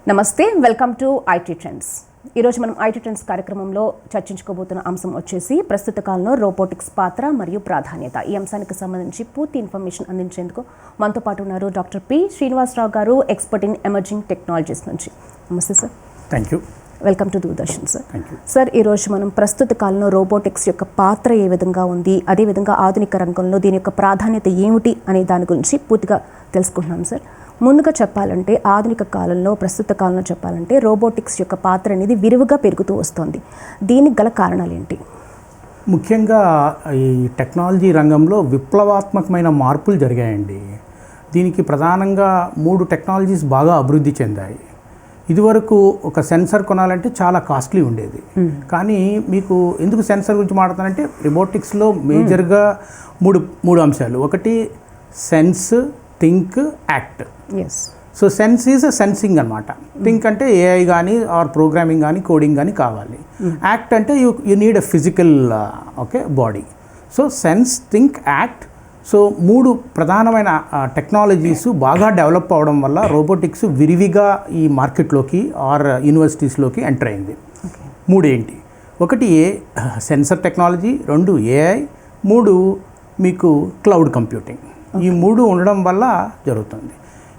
నమస్తే, welcome to IT trends. ఈరోజు మనం ఐటీ ట్రెండ్స్ కార్యక్రమంలో చర్చించుకోబోతున్న అంశం వచ్చేసి ప్రస్తుత కాలంలో రోబోటిక్స్ పాత్ర మరియు ప్రాధాన్యత. ఈ అంశానికి సంబంధించి పూర్తి ఇన్ఫర్మేషన్ అందించేందుకు మనతో పాటు ఉన్నారు డాక్టర్ పి శ్రీనివాసరావు గారు, ఎక్స్పర్ట్ ఇన్ ఎమర్జింగ్ టెక్నాలజీస్ నుంచి. నమస్తే sir. Thank you. Welcome to Doordarshan sir. Sir, ఈరోజు మనం ప్రస్తుత కాలంలో రోబోటిక్స్ యొక్క పాత్ర ఏ విధంగా ఉంది, అదేవిధంగా ఆధునిక రంగంలో దీని యొక్క ప్రాధాన్యత ఏమిటి అనే దాని గురించి పూర్తిగా తెలుసుకుంటున్నాం సార్. ముందుగా చెప్పాలంటే ఆధునిక కాలంలో, ప్రస్తుత కాలంలో చెప్పాలంటే రోబోటిక్స్ యొక్క పాత్ర అనేది విరివిగా పెరుగుతూ వస్తుంది. దీనికి గల కారణాలు ఏంటి? ముఖ్యంగా ఈ టెక్నాలజీ రంగంలో విప్లవాత్మకమైన మార్పులు జరిగాయండి. దీనికి ప్రధానంగా 3 టెక్నాలజీస్ బాగా అభివృద్ధి చెందాయి. ఇదివరకు ఒక సెన్సర్ కొనాలంటే చాలా కాస్ట్లీ ఉండేది. కానీ మీకు ఎందుకు సెన్సర్ గురించి మాట్లాడతానంటే రోబోటిక్స్లో మేజర్గా మూడు అంశాలు. ఒకటి sense, think, act. So sense is sensing అనమాట. థింక్ అంటే ఏఐ కానీ ఆర్ ప్రోగ్రామింగ్ కానీ కోడింగ్ కానీ కావాలి. యాక్ట్ అంటే you need a physical body. So sense, think, act. So 3 ప్రధానమైన టెక్నాలజీస్ బాగా డెవలప్ అవడం వల్ల రోబోటిక్స్ విరివిగా ఈ మార్కెట్లోకి ఆర్ యూనివర్సిటీస్లోకి ఎంటర్ అయింది. 3 ఏంటి? ఒకటి సెన్సర్ టెక్నాలజీ, 2 ఏఐ, 3 మీకు క్లౌడ్ కంప్యూటింగ్. ఈ 3 ఉండడం వల్ల జరుగుతుంది.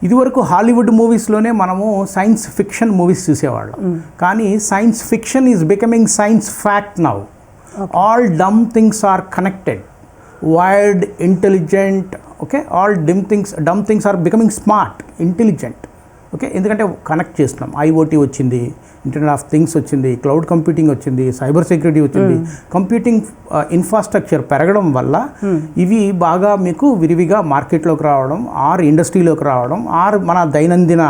ఇదివరకు హాలీవుడ్ మూవీస్లోనే మనము సైన్స్ ఫిక్షన్ మూవీస్ చూసేవాళ్ళం. కానీ science fiction is becoming science fact now. All dumb things are connected, wired, intelligent. All dumb things are becoming smart, intelligent. ఎందుకంటే కనెక్ట్ చేస్తున్నాం. ఐఓటీ వచ్చింది, ఇంటర్నెట్ ఆఫ్ థింగ్స్ వచ్చింది, క్లౌడ్ కంప్యూటింగ్ వచ్చింది, cyber security వచ్చింది. Computing infrastructure పెరగడం వల్ల ఇవి బాగా మీకు విరివిగా మార్కెట్లోకి రావడం, ఆర్ ఇండస్ట్రీలోకి రావడం, ఆర్ మన దైనందిన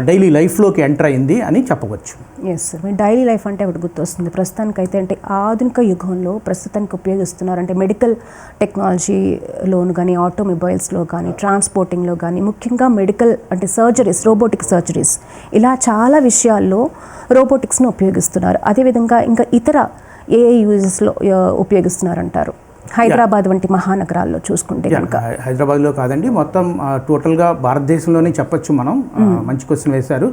డైలీ లైఫ్లోకి ఎంటర్ అయింది అని చెప్పవచ్చు. Yes sir. మీ డైలీ లైఫ్ అంటే ఒకటి గుర్తొస్తుంది ప్రస్తుతానికైతే. అంటే ఆధునిక యుగంలో ప్రస్తుతానికి ఉపయోగిస్తున్నారు అంటే మెడికల్ టెక్నాలజీలోను కానీ, ఆటోమొబైల్స్లో కానీ, ట్రాన్స్పోర్టింగ్లో కానీ, ముఖ్యంగా మెడికల్ అంటే సర్జరీస్, రోబోటిక్ సర్జరీస్, ఇలా చాలా విషయాల్లో రోబోటిక్స్ను ఉపయోగిస్తున్నారు. అదేవిధంగా ఇంకా ఇతర ఏఐ యూజెస్లో ఉపయోగిస్తున్నారంటారు. హైదరాబాద్ వంటి మహానగరాల్లో చూసుకుంటే కనుక. హైదరాబాద్లో కాదండి, మొత్తం టోటల్గా భారతదేశంలోనే చెప్పచ్చు మనం. మంచి క్వశ్చన్ వేశారు.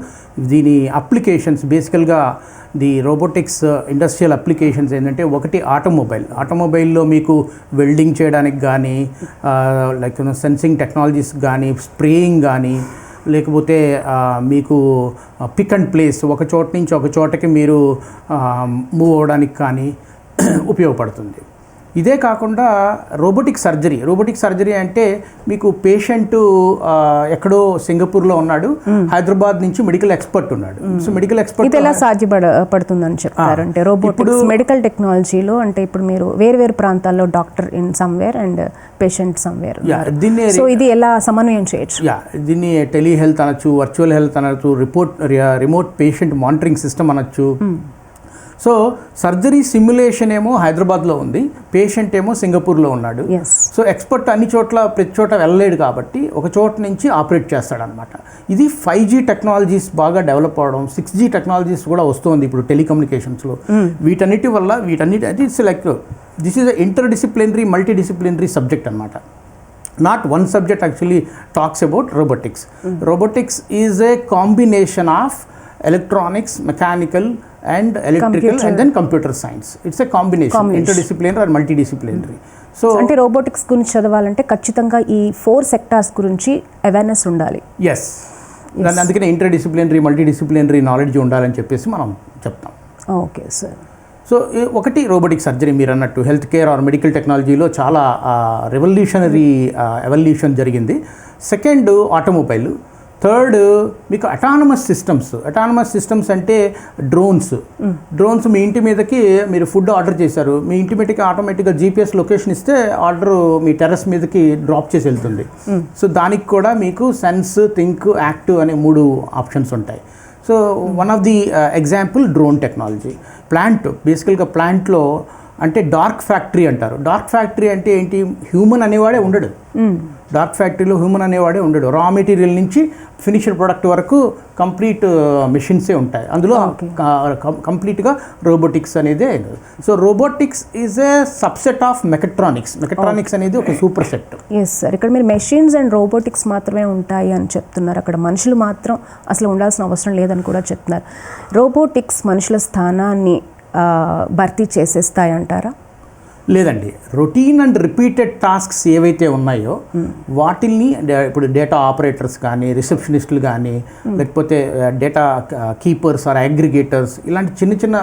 దీని అప్లికేషన్స్ బేసికల్గా ది రోబోటిక్స్ ఇండస్ట్రియల్ అప్లికేషన్స్ ఏంటంటే, ఒకటి ఆటోమొబైల్లో మీకు వెల్డింగ్ చేయడానికి కానీ, లైక్ సెన్సింగ్ టెక్నాలజీస్ కానీ, స్ప్రేయింగ్ కానీ, లేకపోతే మీకు పిక్ అండ్ ప్లేస్, ఒక చోట నుంచి ఒక చోటకి మీరు మూవ్ అవ్వడానికి కానీ ఉపయోగపడుతుంది. ఇదే కాకుండా రోబోటిక్ సర్జరీ అంటే మీకు పేషెంట్ ఎక్కడో సింగపూర్లో ఉన్నాడు, హైదరాబాద్ నుంచి మెడికల్ ఎక్స్పర్ట్ ఉన్నాడు. సో మెడికల్ ఎక్స్పర్ట్ ఎలా సాధ్యపడుతుందని చెప్తారు అంటే రోబోటిక్స్ మెడికల్ టెక్నాలజీలో? అంటే ఇప్పుడు మీరు వేరు ప్రాంతాల్లో doctor in somewhere and patient somewhere, so ఇది ఎలా సమన్వయం చేయొచ్చు? దీన్ని టెలిహెల్త్ అనొచ్చు, వర్చువల్ హెల్త్ అనొచ్చు, రిమోట్ పేషెంట్ మానిటరింగ్ సిస్టమ్ అనొచ్చు. సో సర్జరీ సిమ్యులేషన్ ఏమో హైదరాబాద్లో ఉంది, పేషెంట్ ఏమో సింగపూర్లో ఉన్నాడు. సో ఎక్స్పర్ట్ ప్రతి చోట వెళ్ళలేడు కాబట్టి ఒక చోట నుంచి ఆపరేట్ చేస్తాడనమాట. ఇది 5G టెక్నాలజీస్ బాగా డెవలప్ అవడం, 6G టెక్నాలజీస్ కూడా వస్తుంది ఇప్పుడు టెలికమ్యూనికేషన్స్లో. వీటన్నిటి వల్ల it's like this is interdisciplinary, multidisciplinary subject అనమాట. Not one subject actually talks about robotics. Robotics is a combination of electronics, mechanical and electrical and then computer science. It's a combination, interdisciplinary or multidisciplinary. So అంటే robotics గురించి చదవాలంటే ఖచ్చితంగా ఈ 4 sectors గురించి awareness ఉండాలి. Yes, అందుకనే interdisciplinary, multidisciplinary knowledge ఉండాలని చెప్పేసి మనం చెప్తాం. Okay sir. సో ఒకటి రోబోటిక్ సర్జరీ, మీరు అన్నట్టు హెల్త్ కేర్ ఆర్ మెడికల్ టెక్నాలజీలో చాలా రెవల్యూషనరీ ఎవల్యూషన్ జరిగింది. Second automobile. థర్డ్ మీకు అటానమస్ సిస్టమ్స్ అంటే డ్రోన్స్ మీ ఇంటి మీదకి మీరు ఫుడ్ ఆర్డర్ చేశారు, మీ ఇంటి మీదకి ఆటోమేటిక్గా GPS లొకేషన్ ఇస్తే ఆర్డర్ మీ టెర్రస్ మీదకి డ్రాప్ చేసి వెళ్తుంది. సో దానికి కూడా మీకు సెన్స్, థింక్, యాక్ట్ అనే 3 ఆప్షన్స్ ఉంటాయి. So one of the example drone technology. బేసికల్గా ప్లాంట్లో అంటే డార్క్ ఫ్యాక్టరీ అంటారు. డార్క్ ఫ్యాక్టరీ అంటే ఏంటి? హ్యూమన్ అనేవాడే ఉండడు. డార్క్ ఫ్యాక్టరీలో హ్యూమన్ అనేవాడే ఉండడు. రా మెటీరియల్ నుంచి ఫినిష్డ్ ప్రొడక్ట్ వరకు కంప్లీట్ మెషిన్సే ఉంటాయి. అందులో కంప్లీట్గా రోబోటిక్స్ అనేదే. So robotics is a subset of mechatronics అనేది ఒక సూపర్ సెట్. ఎస్ సార్, ఇక్కడ మీరు మెషిన్స్ అండ్ రోబోటిక్స్ మాత్రమే ఉంటాయి అని చెప్తున్నారు. అక్కడ మనుషులు మాత్రం అసలు ఉండాల్సిన అవసరం లేదని కూడా చెప్తున్నారు. రోబోటిక్స్ మనుషుల స్థానాన్ని భర్తీ చేసేస్తాయి అంటారా? లేదండి, రొటీన్ అండ్ రిపీటెడ్ టాస్క్స్ ఏవైతే ఉన్నాయో వాటిల్ని ఇప్పుడు డేటా ఆపరేటర్స్ కానీ, రిసెప్షనిస్టులు కానీ, లేకపోతే డేటా కీపర్స్ ఆర్ అగ్రిగేటర్స్, ఇలాంటి చిన్న చిన్న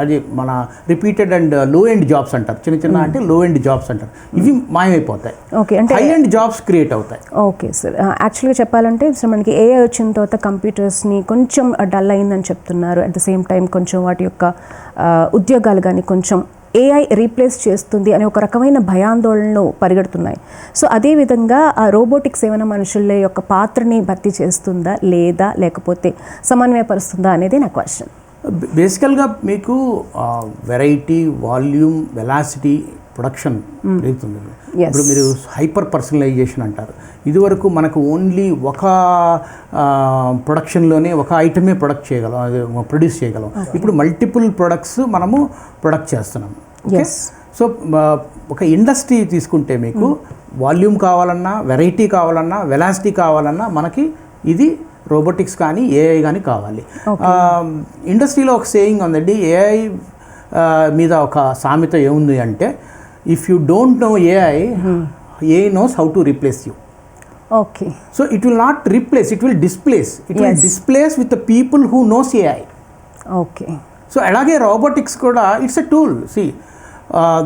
అది మన రిపీటెడ్ అండ్ లో ఎండ్ జాబ్స్ అంటారు. చిన్న చిన్న అంటే లో ఎండ్ జాబ్స్ అంటారు. ఇవి మాయమైపోతాయి. ఓకే, అంటే హై ఎండ్ జాబ్స్ క్రియేట్ అవుతాయి. ఓకే సార్, యాక్చువల్గా చెప్పాలంటే మనకి ఏఐ వచ్చిన తర్వాత కంప్యూటర్స్ని కొంచెం డల్ అయిందని చెప్తున్నారు. అట్ ద సేమ్ టైం కొంచెం వాటి యొక్క ఉద్యోగాలు కానీ కొంచెం ఏఐ రీప్లేస్ చేస్తుంది అనే ఒక రకమైన భయాందోళనలు పరిగెడుతున్నాయి. సో అదేవిధంగా ఆ రోబోటిక్స్ ఏమైనా మనుషుల యొక్క పాత్రని భర్తీ చేస్తుందా లేదా, లేకపోతే సమన్వయపరుస్తుందా అనేది నా క్వశ్చన్. బేసికల్గా మీకు వెరైటీ, వాల్యూమ్, వెలాసిటీ, ప్రొడక్షన్ పెరుగుతుంది. ఇప్పుడు మీరు హైపర్ పర్సనలైజేషన్ అంటారు. ఇదివరకు మనకు ఓన్లీ ఒక ప్రొడక్షన్లోనే ఒక ఐటమే ప్రొడ్యూస్ చేయగలం. ఇప్పుడు మల్టిపుల్ ప్రొడక్ట్స్ మనము ప్రొడక్ట్ చేస్తున్నాం. సో ఒక ఇండస్ట్రీ తీసుకుంటే మీకు వాల్యూమ్ కావాలన్నా, వెరైటీ కావాలన్నా, వెలాసిటీ కావాలన్నా మనకి ఇది రోబోటిక్స్ కానీ ఏఐ కానీ కావాలి. ఇండస్ట్రీలో ఒక సేయింగ్ ఉందండి, ఏఐ మీద ఒక సామెత ఏముంది అంటే, if you don't know AI knows how to replace you. Okay. So it will not replace, it will displace. It will displace with the people who knows AI. Okay. So alage robotics kuda it's a tool. See,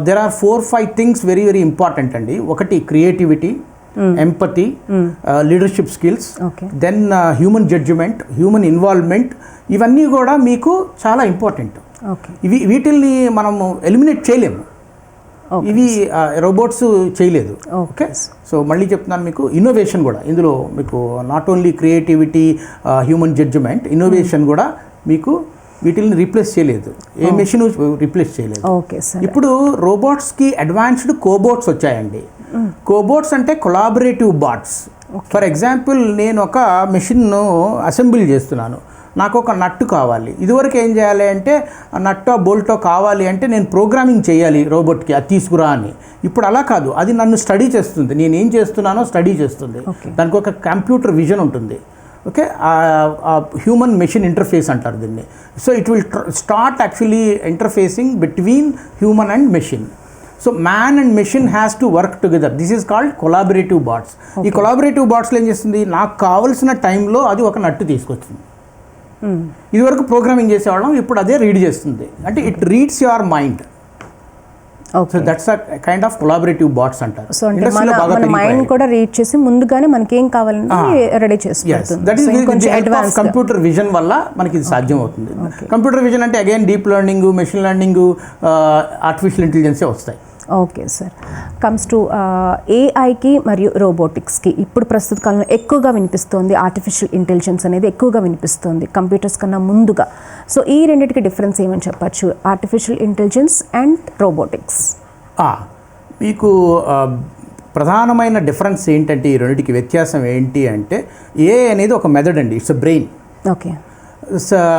there are 4-5 things very very important andi. Okati creativity, empathy, leadership skills, then human judgment, human involvement, ivanni kuda meeku chaala important. Okay. వీటిల్ని మనము eliminate చేయలేము. ఇవి robots చేయలేదు. Okay, so మళ్ళీ చెప్తున్నాను మీకు, innovation కూడా ఇందులో మీకు not only creativity, human judgement, innovation కూడా మీకు వీటిని రీప్లేస్ చేయలేదు. ఏ మెషిన్ రీప్లేస్ చేయలేదు. ఇప్పుడు రోబోట్స్కి అడ్వాన్స్డ్ కోబోట్స్ వచ్చాయండి. కోబోట్స్ అంటే కొలాబరేటివ్ బాట్స్. ఫర్ ఎగ్జాంపుల్, నేను ఒక మెషిన్ను అసెంబుల్ చేస్తున్నాను, నాకు ఒక నట్టు కావాలి. ఇదివరకు ఏం చేయాలి అంటే, నట్టో బోల్టో కావాలి అంటే నేను ప్రోగ్రామింగ్ చేయాలి రోబోట్కి, అది తీసుకురా అని. ఇప్పుడు అలా కాదు, అది నన్ను స్టడీ చేస్తుంది, నేను ఏం చేస్తున్నానో స్టడీ చేస్తుంది. దానికి ఒక కంప్యూటర్ విజన్ ఉంటుంది. ఓకే, హ్యూమన్ మెషిన్ ఇంటర్ఫేస్ అంటారు దీన్ని. So it will start actually interfacing between human and machine. So man and machine has to work together. This is called collaborative bots. ఈ కొలాబరేటివ్ బాట్స్లో ఏం చేస్తుంది, నాకు కావాల్సిన టైంలో అది ఒక నట్టు తీసుకొచ్చింది. ఇదివరకు ప్రోగ్రామింగ్ చేసేవాళ్ళం, ఇప్పుడు అదే రీడ్ చేస్తుంది. అంటే it reads your mind. So that's a kind of collaborative bots అంటారు. సో అంటే మన మైండ్ కూడా రీడ్ చేసి ముందుగానే మనకి ఏం కావాలని రెడీ చేస్తుంది. దట్ ఈస్ కంప్యూటర్ విజన్ వల్ల మనకి ఇది సాధ్యం అవుతుంది. కంప్యూటర్ విజన్ అంటే again deep learning, machine learning, artificial ఇంటెలిజెన్సే వస్తాయి. ఓకే సార్, కమ్స్ టు ఏఐకి మరియు రోబోటిక్స్కి ఇప్పుడు ప్రస్తుత కాలంలో ఎక్కువగా వినిపిస్తోంది ఆర్టిఫిషియల్ ఇంటెలిజెన్స్ అనేది ఎక్కువగా వినిపిస్తోంది కంప్యూటర్స్ కన్నా ముందుగా. సో ఈ రెండింటికి డిఫరెన్స్ ఏమని చెప్పచ్చు, ఆర్టిఫిషియల్ ఇంటెలిజెన్స్ అండ్ రోబోటిక్స్? మీకు ప్రధానమైన డిఫరెన్స్ ఏంటంటే, ఈ రెండింటికి వ్యత్యాసం ఏంటి అంటే, ఏఐ అనేది ఒక మెథడ్ అండి, ఇట్స్ అ బ్రెయిన్. ఓకే,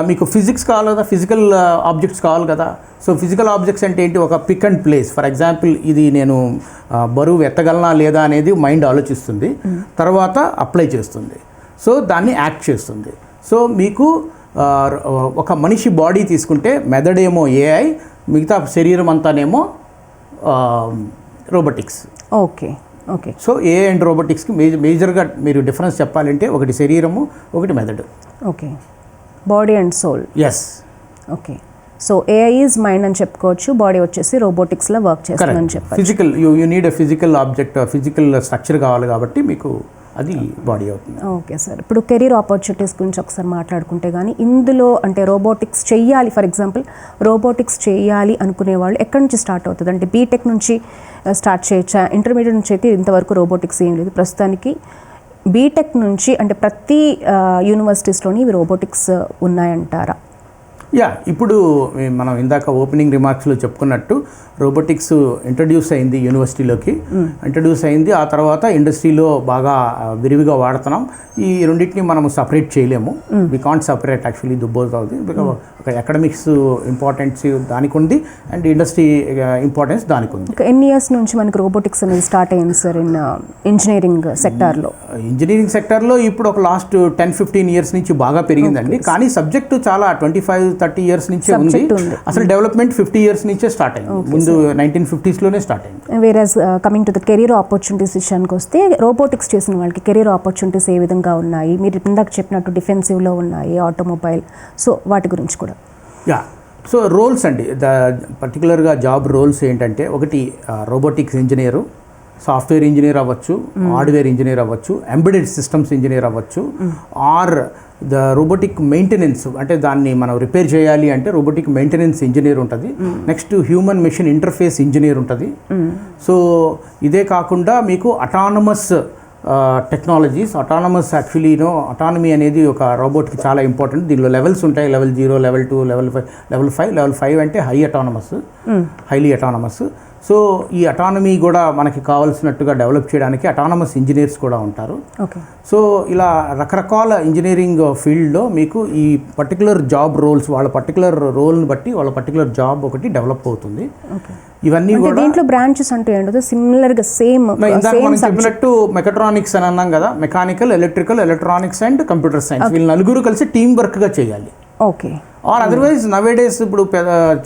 మీకు ఫిజిక్స్ కావాలి కదా, ఫిజికల్ ఆబ్జెక్ట్స్ కావాలి కదా. సో ఫిజికల్ ఆబ్జెక్ట్స్ అంటే ఏంటి, ఒక pick and place. For example, ఇది నేను బరువు ఎత్తగలనా లేదా అనేది మైండ్ ఆలోచిస్తుంది, తర్వాత అప్లై చేస్తుంది, సో దాన్ని యాక్ట్ చేస్తుంది. సో మీకు ఒక మనిషి బాడీ తీసుకుంటే మెథడ్ ఏమో ఏఐ, మిగతా శరీరం అంతానేమో robotics. Okay okay. So AI and రోబోటిక్స్కి మేజర్గా మీరు డిఫరెన్స్ చెప్పాలంటే, ఒకటి శరీరము, ఒకటి method. Okay, body and soul. Yes. Okay, so AI is mind అని చెప్పుకోవచ్చు, బాడీ వచ్చేసి రోబోటిక్స్లో వర్క్ చేస్తుందని చెప్పాలి. Physical, you need a physical object, physical structure కావాలి కాబట్టి మీకు అది బాడీ అవుతుంది. ఓకే సార్, ఇప్పుడు కెరీర్ ఆపర్చునిటీస్ గురించి ఒకసారి మాట్లాడుకుంటే కానీ, ఇందులో అంటే రోబోటిక్స్ చెయ్యాలి, ఫర్ ఎగ్జాంపుల్ రోబోటిక్స్ చేయాలి అనుకునే వాళ్ళు ఎక్కడి నుంచి స్టార్ట్ అవుతుంది? అంటే బీటెక్ నుంచి స్టార్ట్ చేయొచ్చా? ఇంటర్మీడియట్ నుంచి అయితే ఇంతవరకు రోబోటిక్స్ ఏం లేదు ప్రస్తుతానికి. బీటెక్ నుంచి అంటే ప్రతి యూనివర్సిటీస్లోని ఇవి రోబోటిక్స్ ఉన్నాయంటారా? యా, ఇప్పుడు మనం ఇందాక ఓపెనింగ్ రిమార్క్స్లో చెప్పుకున్నట్టు రోబోటిక్స్ ఇంట్రడ్యూస్ అయింది యూనివర్సిటీలోకి, ఇంట్రడ్యూస్ అయింది. ఆ తర్వాత ఇండస్ట్రీలో బాగా విరివిగా వాడుతున్నాం. ఈ రెండింటిని మనం సపరేట్ చేయలేము. వి కాంట్ సపరేట్ యాక్చువల్లీ దుబ్బోజ్ అవుతుంది. బికాజ్ అకాడమిక్స్ ఇంపార్టెన్స్ దానికి ఉంది అండ్ ఇండస్ట్రీ ఇంపార్టెన్స్ దానికి ఉంది. ఎన్ని ఇయర్స్ నుంచి మనకి రోబోటిక్స్ అనేది స్టార్ట్ అయింది సార్ ఇన్ ఇంజనీరింగ్ సెక్టార్లో? ఇంజనీరింగ్ సెక్టార్లో ఇప్పుడు ఒక లాస్ట్ 10-15 ఇయర్స్ నుంచి బాగా పెరిగిందండి. కానీ సబ్జెక్టు చాలా 25-30 ఇయర్స్ నుంచే ఉంది. అసలు డెవలప్మెంట్ 50 ఇయర్స్ నుంచే స్టార్ట్ అయింది. ముందు 1950s స్టార్ట్ అయింది. Whereas coming to the career opportunities విషయానికి వస్తే రోబోటిక్స్ చేసిన వాళ్ళకి కెరీర్ ఆపర్చునిటీస్ ఏ విధంగా ఉన్నాయి? మీరు ఇందాక చెప్పినట్టు డిఫెన్సివ్లో ఉన్నాయి, ఆటోమొబైల్, సో వాటి గురించి కూడా. యా, సో రోల్స్ అండి, పర్టికులర్గా జాబ్ రోల్స్ ఏంటంటే, ఒకటి రోబోటిక్స్ ఇంజనీరు, సాఫ్ట్వేర్ ఇంజనీర్ అవ్వచ్చు, హార్డ్వేర్ ఇంజనీర్ అవ్వచ్చు, ఎంబెడెడ్ సిస్టమ్స్ ఇంజనీర్ అవ్వచ్చు, ఆర్ ద రోబోటిక్ మెయింటెనెన్స్, అంటే దాన్ని మనం రిపేర్ చేయాలి అంటే రోబోటిక్ మెయింటెనెన్స్ ఇంజనీర్ ఉంటుంది. Next human machine interface engineer ఉంటుంది. సో ఇదే కాకుండా మీకు autonomous technologies, autonomous actually autonomy అనేది ఒక రోబోట్కి చాలా ఇంపార్టెంట్. దీనిలో లెవెల్స్ ఉంటాయి, లెవెల్ 0, లెవెల్ 2, లెవెల్ 5. లెవెల్ 5 అంటే హైలీ అటానమస్. సో ఈ అటానమీ కూడా మనకి కావాల్సినట్టుగా డెవలప్ చేయడానికి అటానమస్ ఇంజనీర్స్ కూడా ఉంటారు. సో ఇలా రకరకాల ఇంజనీరింగ్ ఫీల్డ్లో మీకు ఈ పర్టికులర్ జాబ్ రోల్స్, వాళ్ళ పర్టికులర్ రోల్ని బట్టి వాళ్ళ పర్టికులర్ జాబ్ ఒకటి డెవలప్ అవుతుంది. ఇవన్నీ కూడా దీంట్లో బ్రాంచెస్ అంటూ ఏంటో సిమిలర్గా సేమ్ ఇందాక మనం చెప్పినట్టు మెకాట్రానిక్స్ అని అన్నాం కదా, mechanical, electrical, electronics and computer science, వీళ్ళు నలుగురు కలిసి టీం వర్క్గా చేయాలి. ఓకే. ఆర్ అదర్వైజ్ నవేడేస్ ఇప్పుడు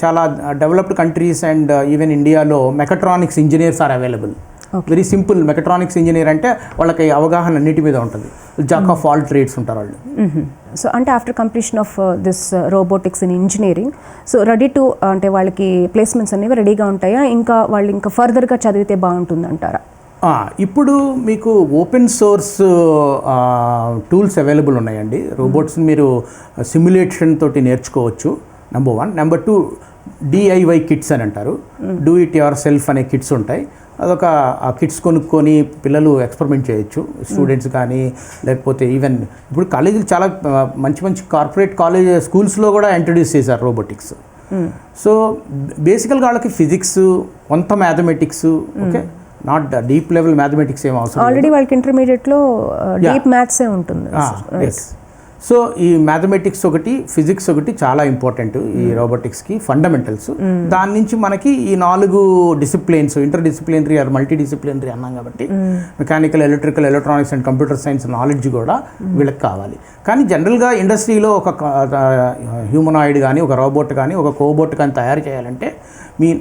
చాలా డెవలప్డ్ కంట్రీస్ అండ్ ఈవెన్ ఇండియాలో mechatronics engineers are available. Very simple. Mechatronics engineer అంటే వాళ్ళకి అవగాహన అన్నిటి మీద ఉంటుంది. జాక్ ఆఫ్ ఆల్ ట్రేడ్స్ ఉంటారు వాళ్ళు. సో అంటే after completion of this robotics in engineering, so ready to అంటే వాళ్ళకి ప్లేస్మెంట్స్ అనేవి రెడీగా ఉంటాయా? ఇంకా వాళ్ళు ఇంకా ఫర్దర్గా చదివితే బాగుంటుంది అంటారా? ఇప్పుడు మీకు ఓపెన్ సోర్స్ టూల్స్ అవైలబుల్ ఉన్నాయండి. రోబోట్స్ని మీరు సిమ్యులేషన్ తోటి నేర్చుకోవచ్చు, నెంబర్ 1. నెంబర్ 2, DIY కిట్స్ అని అంటారు. డూ ఇట్ యువర్ సెల్ఫ్ అనే కిట్స్ ఉంటాయి. అదొక ఆ కిట్స్ కొనుక్కొని పిల్లలు ఎక్స్పెరిమెంట్ చేయొచ్చు, స్టూడెంట్స్ కానీ, లేకపోతే ఈవెన్ ఇప్పుడు కాలేజీలు చాలా మంచి మంచి కార్పొరేట్ స్కూల్స్లో కూడా ఇంట్రడ్యూస్ చేశారు రోబోటిక్స్. సో బేసికల్గా వాళ్ళకి ఫిజిక్స్, కొంత mathematics, okay, not deep level mathematics ఏం అవసరం. ఆల్రెడీ వాళ్ళకి ఇంటర్మీడియట్లో డీప్ మ్యాథ్సే ఉంటుంది. సో ఈ మ్యాథమెటిక్స్ ఒకటి, ఫిజిక్స్ ఒకటి చాలా ఇంపార్టెంట్ ఈ రోబోటిక్స్కి, ఫండమెంటల్స్. దాని నుంచి మనకి ఈ 4 disciplines, interdisciplinary or multidisciplinary అన్నాం కాబట్టి mechanical, electrical, electronics and computer science knowledge కూడా వీళ్ళకి కావాలి. కానీ జనరల్గా ఇండస్ట్రీలో ఒక హ్యూమనాయిడ్ కానీ, ఒక రోబోట్ కానీ, ఒక కోబోట్ కానీ తయారు చేయాలంటే మీ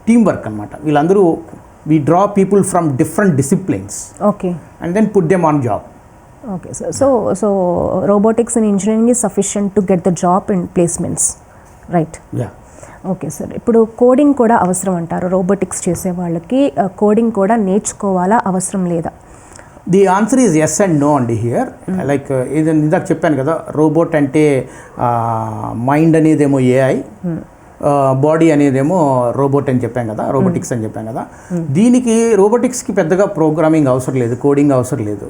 టీం వర్క్ అనమాట. వీళ్ళందరూ we draw people from different disciplines, okay, and then put them on job. Okay, so robotics and engineering is sufficient to get the job and placements, right? Yeah. Okay sir, ఇప్పుడు coding కూడా అవసరం అంటారు robotics చేసే వాళ్ళకి. Coding కూడా నేర్చుకోవాలా, అవసరం లేదా? The answer is yes and no అండి హియర్. లైక్ ఇది ఇందాక చెప్పాను కదా, రోబోట్ అంటే మైండ్ అనేదేమో AI, బాడీ అనేదేమో రోబోట్ అని చెప్పాం కదా, రోబోటిక్స్ అని చెప్పాం కదా. దీనికి రోబోటిక్స్కి పెద్దగా ప్రోగ్రామింగ్ అవసరం లేదు, కోడింగ్ అవసరం లేదు.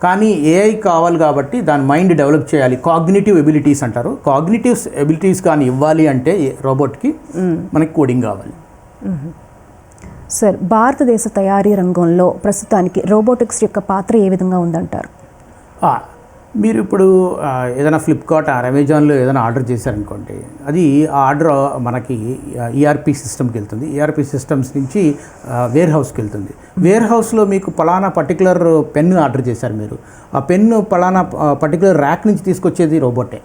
కానీ AI కావాలి కాబట్టి దాని మైండ్ డెవలప్ చేయాలి. కాగ్నిటివ్ ఎబిలిటీస్ అంటారు. కాగ్నిటివ్ ఎబిలిటీస్ కానీ ఇవ్వాలి అంటే రోబోట్కి మనకి కోడింగ్ కావాలి. సార్, భారతదేశ తయారీ రంగంలో ప్రస్తుతానికి రోబోటిక్స్ యొక్క పాత్ర ఏ విధంగా ఉందంటారు? మీరు ఇప్పుడు ఏదైనా ఫ్లిప్కార్ట్ ఆర్ అమెజాన్లో ఏదైనా ఆర్డర్ చేశారనుకోండి, అది ఆ ఆర్డర్ మనకి ERP సిస్టమ్కి వెళ్తుంది. ERP సిస్టమ్స్ నుంచి వేర్ హౌస్కి వెళ్తుంది. వేర్ హౌస్లో మీకు పలానా పర్టికులర్ పెన్ను ఆర్డర్ చేశారు మీరు, ఆ పెన్ను పలానా పర్టికులర్ ర్యాక్ నుంచి తీసుకొచ్చేది రోబోటే.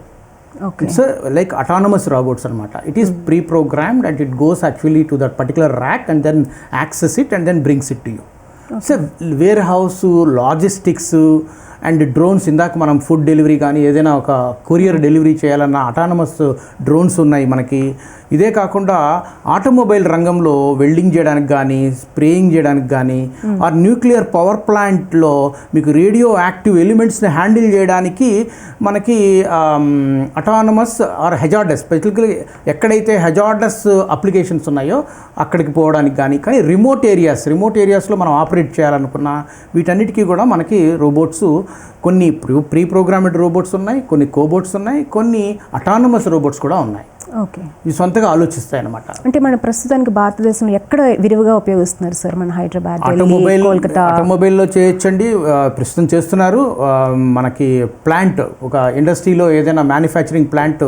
ఇట్స్ లైక్ అటానమస్ రోబోట్స్ అనమాట. It is pre programmed and it goes actually to that particular rack and then access it and then brings it to you. So warehouse, logistics and drones, ఇందాక మనం food delivery కానీ ఏదైనా ఒక courier delivery చేయాలన్న autonomous drones ఉన్నాయి మనకి. ఇదే కాకుండా ఆటోమొబైల్ రంగంలో వెల్డింగ్ చేయడానికి కానీ, స్ప్రేయింగ్ చేయడానికి కానీ, ఆ న్యూక్లియర్ పవర్ ప్లాంట్లో మీకు రేడియో యాక్టివ్ ఎలిమెంట్స్ని హ్యాండిల్ చేయడానికి మనకి అటానమస్ ఆర్ హెజార్డస్, స్పెషల్గా ఎక్కడైతే హెజార్డస్ అప్లికేషన్స్ ఉన్నాయో అక్కడికి పోవడానికి కానీ రిమోట్ ఏరియాస్లో మనం ఆపరేట్ చేయాలనుకున్న వీటన్నిటికీ కూడా మనకి రోబోట్స్ కొన్ని ప్రీ ప్రోగ్రామ్డ్ రోబోట్స్ ఉన్నాయి, కొన్ని కోబోట్స్ ఉన్నాయి, కొన్ని అటానమస్ రోబోట్స్ కూడా ఉన్నాయి. ఓకే, ఇవి సొంతగా ఆలోచిస్తాయి అన్నమాట. అంటే మన ప్రస్తుతానికి భారతదేశంలో ఎక్కడ విరివిగా ఉపయోగిస్తున్నారు సార్? మన హైదరాబాద్, ఢిల్లీ, కోల్కతా. ఆటోమొబైల్లో చేయొచ్చండి, ప్రస్తుతం చేస్తున్నారు. మనకి ప్లాంట్, ఒక ఇండస్ట్రీలో ఏదైనా మ్యానుఫ్యాక్చరింగ్ ప్లాంట్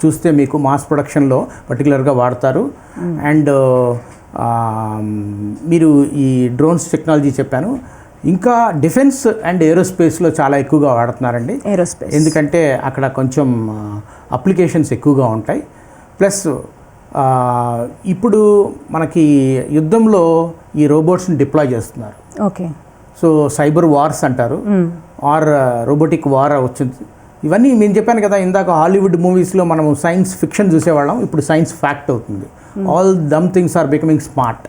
చూస్తే మీకు మాస్ ప్రొడక్షన్లో పర్టికులర్గా వాడతారు. అండ్ మీరు ఈ డ్రోన్స్ టెక్నాలజీ చెప్పాను, ఇంకా డిఫెన్స్ అండ్ ఏరోస్పేస్లో చాలా ఎక్కువగా వాడుతున్నారండి. ఏరోస్పేస్ ఎందుకంటే అక్కడ కొంచెం అప్లికేషన్స్ ఎక్కువగా ఉంటాయి. ప్లస్ ఇప్పుడు మనకి యుద్ధంలో ఈ రోబోట్స్ని డిప్లాయ్ చేస్తున్నారు. ఓకే, సో సైబర్ వార్స్ అంటారు, ఆర్ రోబోటిక్ వార్ వచ్చింది. ఇవన్నీ నేను చెప్పాను కదా ఇందాక, హాలీవుడ్ మూవీస్లో మనము సైన్స్ ఫిక్షన్ చూసేవాళ్ళం, ఇప్పుడు సైన్స్ ఫ్యాక్ట్ అవుతుంది. All dumb things are becoming smart.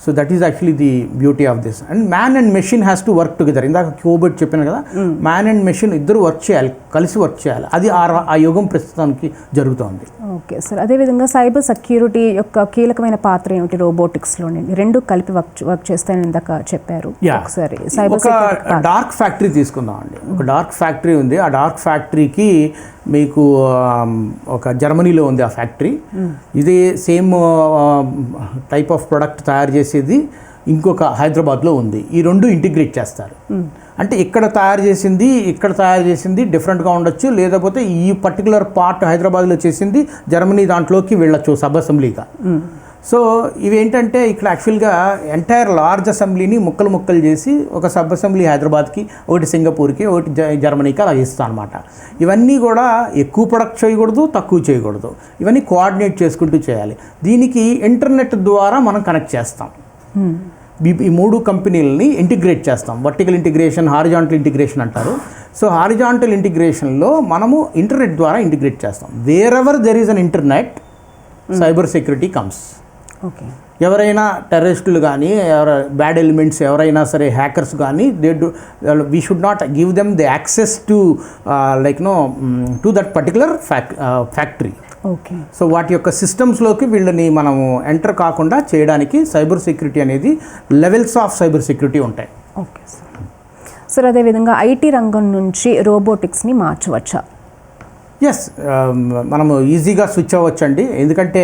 So that is actually the beauty of this. And man and machine has to work together. ఇందాక కోబోట్ చెప్పాను కదా, మ్యాన్ అండ్ మెషిన్ ఇద్దరు work చేయాలి, కలిసి work చేయాలి. అది ఆ యుగం ప్రస్తుతానికి జరుగుతోంది. ఓకే సార్, అదేవిధంగా సైబర్ సెక్యూరిటీ యొక్క కీలకమైన పాత్ర ఏమిటి రోబోటిక్స్లోని? రెండు కలిపి వర్క్ చేస్తాయని ఇందాక చెప్పారు. ఒకసారి సైబర్ ఒక డార్క్ ఫ్యాక్టరీ తీసుకుందాం అండి. ఒక డార్క్ ఫ్యాక్టరీ ఉంది. ఆ డార్క్ ఫ్యాక్టరీకి మీకు ఒక జర్మనీలో ఉంది ఆ ఫ్యాక్టరీ. ఇదే సేమ్ టైప్ ఆఫ్ ప్రొడక్ట్ తయారు చేసేది ఇంకొక హైదరాబాద్లో ఉంది. ఈ రెండు ఇంటిగ్రేట్ చేస్తారు. అంటే ఇక్కడ తయారు చేసింది డిఫరెంట్గా ఉండొచ్చు, లేకపోతే ఈ పర్టికులర్ పార్ట్ హైదరాబాద్లో చేసింది జర్మనీ దాంట్లోకి వెళ్ళొచ్చు సబ్ అసెంబ్లీగా. సో ఇవేంటంటే ఇక్కడ యాక్చువల్గా ఎంటైర్ లార్జ్ అసెంబ్లీని ముక్కలు చేసి ఒక సబ్ అసెంబ్లీ హైదరాబాద్కి, ఒకటి సింగపూర్కి, ఒకటి జర్మనీకి అలా ఇస్తాం అనమాట. ఇవన్నీ కూడా ఎక్కువ ప్రొడక్ట్ చేయకూడదు, తక్కువ చేయకూడదు. ఇవన్నీ కోఆర్డినేట్ చేసుకుంటూ చేయాలి. దీనికి ఇంటర్నెట్ ద్వారా మనం కనెక్ట్ చేస్తాం. ఈ మూడు కంపెనీలని ఇంటిగ్రేట్ చేస్తాం. వర్టికల్ ఇంటిగ్రేషన్, హారిజాంటల్ ఇంటిగ్రేషన్ అంటారు. సో హారిజాంటల్ ఇంటిగ్రేషన్లో మనము ఇంటర్నెట్ ద్వారా ఇంటిగ్రేట్ చేస్తాం. Wear ever there is an internet, cyber security comes. Okay, ఎవరైనా టెర్రరిస్టులు కానీ, బ్యాడ్ ఎలిమెంట్స్ ఎవరైనా సరే, హ్యాకర్స్ కానీ, we should not give them the access to to that particular factory. Okay, so వాటి యొక్క సిస్టమ్స్లోకి వీళ్ళని మనము ఎంటర్ కాకుండా చేయడానికి సైబర్ సెక్యూరిటీ అనేది లెవెల్స్ ఆఫ్ సైబర్ సెక్యూరిటీ ఉంటాయి. ఓకే సార్, అదేవిధంగా ఐటీ రంగం నుంచి రోబోటిక్స్ని మార్చవచ్చా? ఎస్, మనము ఈజీగా స్విచ్ అవ్వచ్చండి. ఎందుకంటే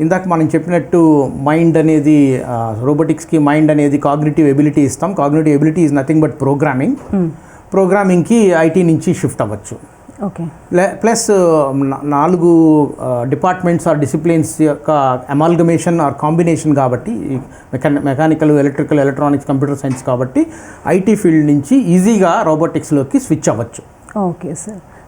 ఇందాక మనం చెప్పినట్టు మైండ్ అనేది, రోబోటిక్స్కి మైండ్ అనేది కాగ్నిటివ్ ఎబిలిటీ ఇస్తాం. Cognitive ability is nothing but ప్రోగ్రామింగ్కి ఐటీ నుంచి షిఫ్ట్ అవ్వచ్చు. Okay, plus 4 departments or disciplines యొక్క అమాల్గమేషన్ ఆర్ కాంబినేషన్ కాబట్టి, mechanical, electrical, electronics, computer science కాబట్టి ఐటీ ఫీల్డ్ నుంచి ఈజీగా రోబోటిక్స్లోకి స్విచ్ అవ్వచ్చు. ఓకే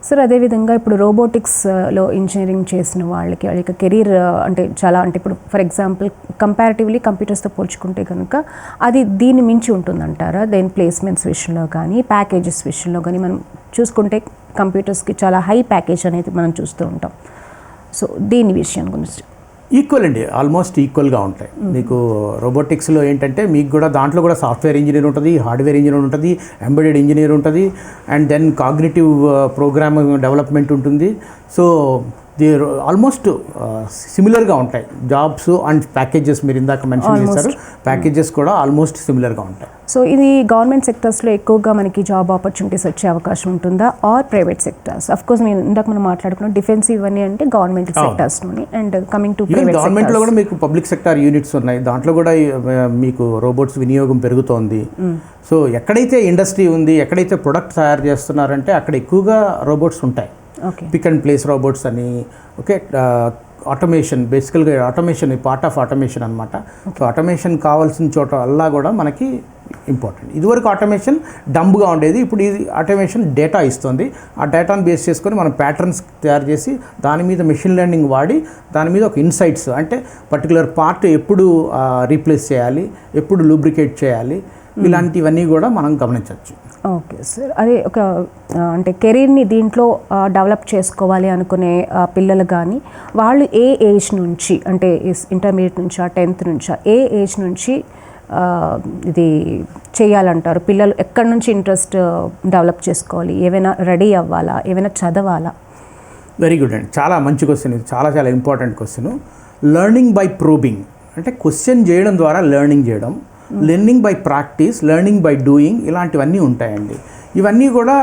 సార్, అదేవిధంగా ఇప్పుడు రోబోటిక్స్లో ఇంజనీరింగ్ చేసిన వాళ్ళకి కెరీర్ అంటే చాలా, అంటే ఇప్పుడు ఫర్ ఎగ్జాంపుల్ కంపారిటివ్లీ కంప్యూటర్స్తో పోల్చుకుంటే కనుక అది దీన్ని మించి ఉంటుందంటారా? దేని ప్లేస్మెంట్స్ విషయంలో కానీ, ప్యాకేజెస్ విషయంలో కానీ మనం చూసుకుంటే కంప్యూటర్స్కి చాలా హై ప్యాకేజ్ అనేది మనం చూస్తూ ఉంటాం. సో దీని విషయం గురించి ఈక్వల్ అండి, ఆల్మోస్ట్ ఈక్వల్గా ఉంటాయి. మీకు రోబోటిక్స్లో ఏంటంటే మీకు కూడా దాంట్లో కూడా సాఫ్ట్వేర్ ఇంజనీర్ ఉంటుంది, హార్డ్వేర్ ఇంజనీర్ ఉంటుంది, ఎంబెడెడ్ ఇంజనీర్ ఉంటుంది, and then cognitive programming development ఉంటుంది. సో ది ఆల్మోస్ట్ సిమిలర్గా ఉంటాయి జాబ్స్ అండ్ ప్యాకేజెస్. మీరు ఇందాక మెన్షన్ చేశారు, ప్యాకేజెస్ కూడా ఆల్మోస్ట్ సిమిలర్గా ఉంటాయి. సో ఇది గవర్నమెంట్ సెక్టర్స్లో ఎక్కువగా మనకి జాబ్ ఆపర్చునిటీస్ వచ్చే అవకాశం ఉంటుందా, or private sectors? Of course నేను ఇందాక మనం మాట్లాడుకున్నాం డిఫెన్సివ్ ఇవన్నీ అంటే గవర్నమెంట్ సెక్టర్స్లోని, అండ్ కమింగ్ టు ప్రైవేట్ గవర్నమెంట్లో కూడా మీకు పబ్లిక్ సెక్టార్ యూనిట్స్ ఉన్నాయి, దాంట్లో కూడా మీకు రోబోట్స్ వినియోగం పెరుగుతోంది. సో ఎక్కడైతే ఇండస్ట్రీ ఉంది, ఎక్కడైతే ప్రొడక్ట్ తయారు చేస్తున్నారంటే అక్కడ ఎక్కువగా రోబోట్స్ ఉంటాయి. పిక్ అండ్ ప్లేస్ రోబోట్స్ అని, ఓకే, ఆటోమేషన్, బేసికల్గా ఆటోమేషన్ పార్ట్ ఆఫ్ ఆటోమేషన్ అనమాట. సో ఆటోమేషన్ కావాల్సిన చోట అల్లా కూడా మనకి ఇంపార్టెంట్. ఇదివరకు ఆటోమేషన్ డంబ్గా ఉండేది, ఇప్పుడు ఇది ఆటోమేషన్ డేటా ఇస్తుంది. ఆ డేటాను బేస్ చేసుకొని మనం ప్యాటర్న్స్ తయారు చేసి దాని మీద మెషిన్ లెర్నింగ్ వాడి దాని మీద ఒక ఇన్సైట్స్, అంటే పర్టికులర్ పార్ట్ ఎప్పుడు రీప్లేస్ చేయాలి, ఎప్పుడు లూబ్రికేట్ చేయాలి, ఇలాంటివన్నీ కూడా మనం గమనించవచ్చు. ఓకే సార్, అదే ఒక అంటే కెరీర్ని దీంట్లో డెవలప్ చేసుకోవాలి అనుకునే పిల్లలు కానీ వాళ్ళు ఏ ఏజ్ నుంచి, అంటే ఇంటర్మీడియట్ నుంచా, 10th నుంచా, ఏ ఏజ్ నుంచి ఇది చేయాలంటారు? పిల్లలు ఎక్కడి నుంచి ఇంట్రెస్ట్ డెవలప్ చేసుకోవాలి? ఏమైనా రెడీ అవ్వాలా, ఏమైనా చదవాలా? వెరీ గుడ్ అండి, చాలా మంచి క్వశ్చన్ ఇది, చాలా చాలా important question. Learning by probing అంటే క్వశ్చన్ చేయడం ద్వారా లెర్నింగ్ చేయడం, learning by practice, learning by doing, ఇలాంటివన్నీ ఉంటాయండి. ఇవన్నీ కూడా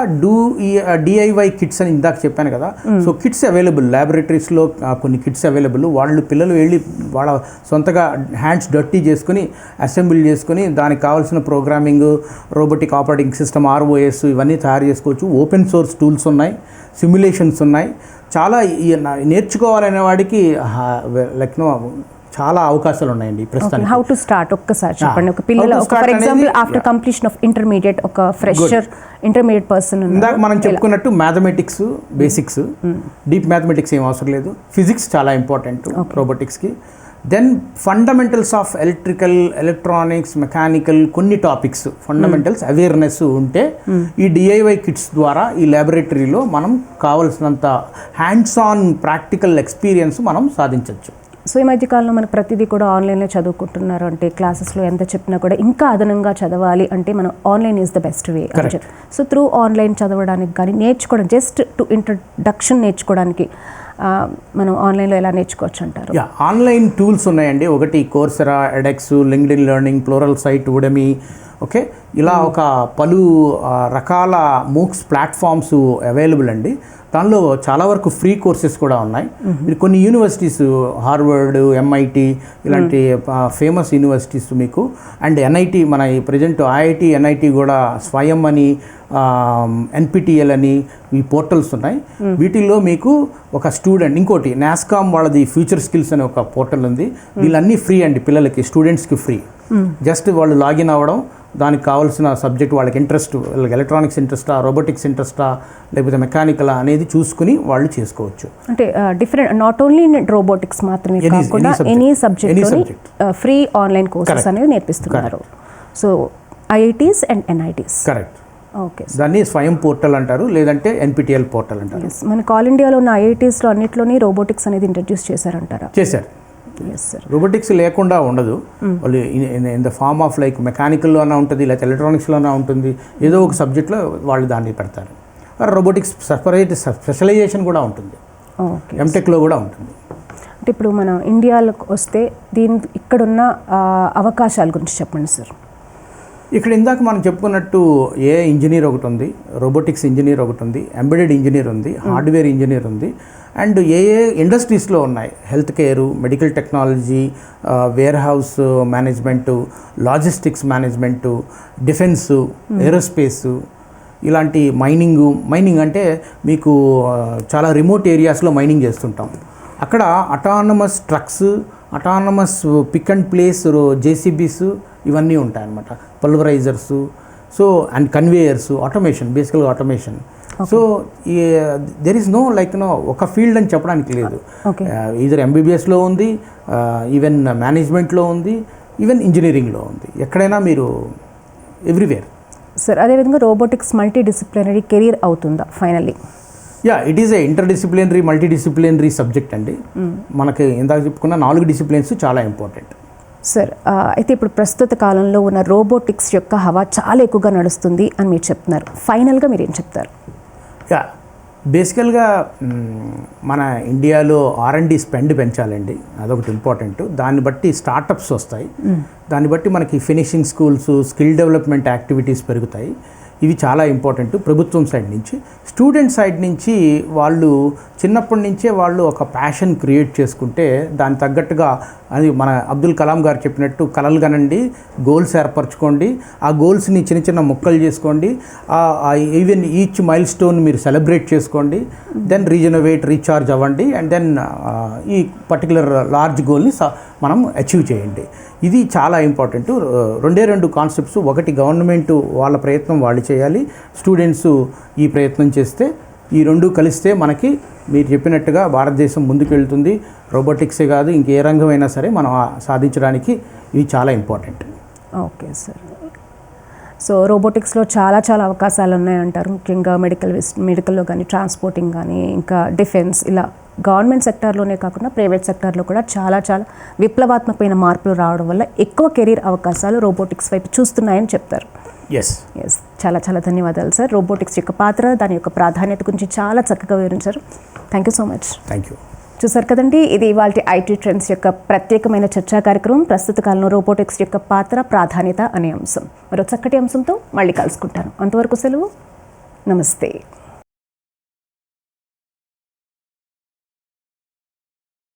డిఐవై కిట్స్ అని ఇందాక చెప్పాను కదా. సో కిట్స్ అవైలబుల్ ల్యాబొరేటరీస్లో, కొన్ని కిట్స్ అవైలబుల్. పిల్లలు వెళ్ళి వాళ్ళ సొంతగా హ్యాండ్స్ డర్టీ చేసుకుని అసెంబ్లీ చేసుకుని దానికి కావాల్సిన programming, robotic operating system, ROS ఇవన్నీ తయారు చేసుకోవచ్చు. ఓపెన్ సోర్స్ టూల్స్ ఉన్నాయి, సిమ్యులేషన్స్ ఉన్నాయి. చాలా నేర్చుకోవాలనే వాడికి చాలా అవకాశాలు ఉన్నాయండి ప్రస్తుతం. హౌ టు స్టార్ట్ ఒక్కసారి చెప్పండి. ఒక పిల్లలు for example after completion of intermediate, ఒక ఫ్రెషర్ ఇంటర్మీడియట్ పర్సన్, ఇందాక మనం చెప్పుకున్నట్టు మ్యాథమెటిక్స్ బేసిక్స్, డీప్ మ్యాథమెటిక్స్ ఏం అవసరం లేదు. ఫిజిక్స్ చాలా ఇంపార్టెంట్ రోబోటిక్స్కి. Then fundamentals of electrical, electronics, mechanical కొన్ని టాపిక్స్ ఫండమెంటల్స్ అవేర్నెస్ ఉంటే ఈ డిఐవై కిట్స్ ద్వారా ఈ ల్యాబొరేటరీలో మనం కావలసినంత హ్యాండ్స్ ఆన్ ప్రాక్టికల్ ఎక్స్పీరియన్స్ మనం సాధించవచ్చు. సో ఈ మధ్యకాలంలో మనకు ప్రతిదీ కూడా ఆన్లైన్లో చదువుకుంటున్నారు. అంటే క్లాసెస్లో ఎంత చెప్పినా కూడా ఇంకా అదనంగా చదవాలి అంటే మనం online is the best way. So through online చదవడానికి కానీ నేర్చుకోవడం, జస్ట్ టు ఇంట్రడక్షన్ నేర్చుకోవడానికి మనం ఆన్లైన్లో ఎలా నేర్చుకోవచ్చు అంటారు? ఆన్లైన్ టూల్స్ ఉన్నాయండి. ఒకటి Coursera, edX, LinkedIn Learning, Pluralsight, Udemy, okay, ఇలా ఒక పలు రకాల మూక్స్ ప్లాట్ఫామ్స్ అవైలబుల్ అండి. దానిలో చాలా వరకు ఫ్రీ కోర్సెస్ కూడా ఉన్నాయి. కొన్ని యూనివర్సిటీస్, హార్వర్డ్, MIT ఇలాంటి ఫేమస్ యూనివర్సిటీస్ మీకు, అండ్ NIT, మన ఈ ప్రజెంట్ IIT, NIT కూడా స్వయం అని, NPTEL అని ఈ పోర్టల్స్ ఉన్నాయి. వీటిల్లో మీకు ఒక స్టూడెంట్, ఇంకోటి NASCOM వాళ్ళది ఫ్యూచర్ స్కిల్స్ అనే ఒక పోర్టల్ ఉంది. వీళ్ళన్నీ ఫ్రీ అండి, పిల్లలకి, స్టూడెంట్స్కి ఫ్రీ. జస్ట్ వాళ్ళు లాగిన్ అవ్వడం, దానికి కావాల్సిన సబ్జెక్ట్, వాళ్ళకి ఇంట్రెస్ట్, వాళ్ళకి ఎలక్ట్రానిక్స్ ఇంట్రెస్టా, రోబోటిక్స్ ఇంట్రెస్టా, లేకపోతే మెకానికల్ అనేది చూసుకుని వాళ్ళు చేసుకోవచ్చు. అంటే డిఫరెంట్, నాట్ ఓన్లీ రోబోటిక్స్ మాత్రమే కాకుండా any subject free online courses అనేది నేర్పిస్తున్నారు. So IITs and NITs. Correct. Okay, దాన్ని స్వయం పోర్టల్ అంటారు, లేదంటే NPTEL పోర్టల్ అంటారు. మనకు ఆల్ ఇండియాలో ఉన్న IITsలో అన్నింటిలోని రోబోటిక్స్ అనేది ఇంట్రడ్యూస్ చేశారంటారా? చేశారు. రోబోటిక్స్ లేకుండా ఉండదు. వాళ్ళు in the form of like మెకానికల్లో అన్నా ఉంటుంది, లేకపోతే ఎలక్ట్రానిక్స్లోనా ఉంటుంది, ఏదో ఒక సబ్జెక్ట్లో వాళ్ళు దాన్ని పెడతారు. రోబోటిక్స్ సెపరేట్ స్పెషలైజేషన్ కూడా ఉంటుంది, MTechలో కూడా ఉంటుంది. అంటే ఇప్పుడు మన ఇండియాలోకి వస్తే ఇక్కడున్న అవకాశాల గురించి చెప్పండి సార్. ఇక్కడ ఇందాక మనం చెప్పుకున్నట్టు ఇంజనీర్ ఒకటి ఉంది, రోబోటిక్స్ ఇంజనీర్ ఒకటి ఉంది, ఎంబెడెడ్ ఇంజనీర్ ఉంది, హార్డ్వేర్ ఇంజనీర్ ఉంది, అండ్ ఇండస్ట్రీస్లో ఉన్నాయి. Health care, medical technology, warehouse management, logistics management, defence, aerospace, ఇలాంటి మైనింగ్ అంటే మీకు చాలా రిమోట్ ఏరియాస్లో మైనింగ్ చేస్తుంటాం. అక్కడ autonomous trucks, autonomous pick and place JCBs ఇవన్నీ ఉంటాయన్నమాట, pulverisers, so and conveyors, automation, బేసికల్గా automation. So there is no ఒక ఫీల్డ్ అని చెప్పడానికి లేదు. ఇదర్ MBBSలో ఉంది, ఈవెన్ మేనేజ్మెంట్లో ఉంది, ఈవెన్ ఇంజనీరింగ్లో ఉంది, ఎక్కడైనా మీరు ఎవ్రీవేర్. సార్ అదేవిధంగా రోబోటిక్స్ మల్టీ డిసిప్లినరీ కెరీర్ అవుతుందా finally? It is a interdisciplinary, multidisciplinary subject అండి. మనకి ఇందాక చెప్పుకున్న 4 డిసిప్లిన్స్ చాలా ఇంపార్టెంట్. సార్ అయితే ఇప్పుడు ప్రస్తుత కాలంలో ఉన్న రోబోటిక్స్ యొక్క హవా చాలా ఎక్కువగా నడుస్తుంది అని మీరు చెప్తున్నారు. ఫైనల్గా మీరు ఏం చెప్తారు? బేసికల్గా మన ఇండియాలో R&D స్పెండ్ పెంచాలండి, అదొకటి ఇంపార్టెంట్. దాన్ని బట్టి స్టార్టప్స్ వస్తాయి, దాన్ని బట్టి మనకి finishing schools, skill development activities పెరుగుతాయి. ఇవి చాలా ఇంపార్టెంట్. ప్రభుత్వం సైడ్ నుంచి, స్టూడెంట్ సైడ్ నుంచి వాళ్ళు చిన్నప్పటి నుంచే వాళ్ళు ఒక ప్యాషన్ క్రియేట్ చేసుకుంటే దాని తగ్గట్టుగా, అది మన అబ్దుల్ కలాం గారు చెప్పినట్టు కలలు కనండి, గోల్స్ ఏర్పరచుకోండి, ఆ గోల్స్ని చిన్న చిన్న ముక్కలు చేసుకోండి, ఈవెన్ ఈచ్ మైల్ స్టోన్ మీరు సెలబ్రేట్ చేసుకోండి, దెన్ రీఛార్జ్ అవ్వండి, అండ్ దెన్ ఈ పర్టికులర్ లార్జ్ గోల్ని మనం అచీవ్ చేయండి. ఇది చాలా ఇంపార్టెంట్. 2 కాన్సెప్ట్స్. ఒకటి గవర్నమెంట్ వాళ్ళ ప్రయత్నం వాళ్ళు చేయాలి, స్టూడెంట్స్ ఈ ప్రయత్నం చేస్తే, ఈ 2 కలిస్తే మనకి మీరు చెప్పినట్టుగా భారతదేశం ముందుకు వెళ్తుంది. రోబోటిక్సే కాదు, ఇంకే రంగమైనా సరే మనం సాధించడానికి ఇవి చాలా ఇంపార్టెంట్. Okay sir. సో రోబోటిక్స్లో చాలా అవకాశాలు ఉన్నాయంటారు. ముఖ్యంగా మెడికల్లో కానీ, ట్రాన్స్పోర్టింగ్ కానీ, ఇంకా డిఫెన్స్, ఇలా గవర్నమెంట్ సెక్టార్లోనే కాకుండా ప్రైవేట్ సెక్టార్లో కూడా చాలా విప్లవాత్మకమైన మార్పులు రావడం వల్ల ఎక్కువ కెరీర్ అవకాశాలు రోబోటిక్స్ వైపు చూస్తున్నాయని చెప్తారు. ఎస్. చాలా ధన్యవాదాలు సార్. రోబోటిక్స్ యొక్క పాత్ర, దాని యొక్క ప్రాధాన్యత గురించి చాలా చక్కగా వివరించారు. Thank you so much. Thank you. చూసారు కదండి, ఇది ఇవాళ IT ట్రెండ్స్ యొక్క ప్రత్యేకమైన చర్చా కార్యక్రమం. ప్రస్తుత కాలంలో రోబోటిక్స్ యొక్క పాత్ర, ప్రాధాన్యత అనే అంశం. మరో చక్కటి అంశంతో మళ్ళీ కలుసుకుంటాను. అంతవరకు సెలవు. నమస్తే.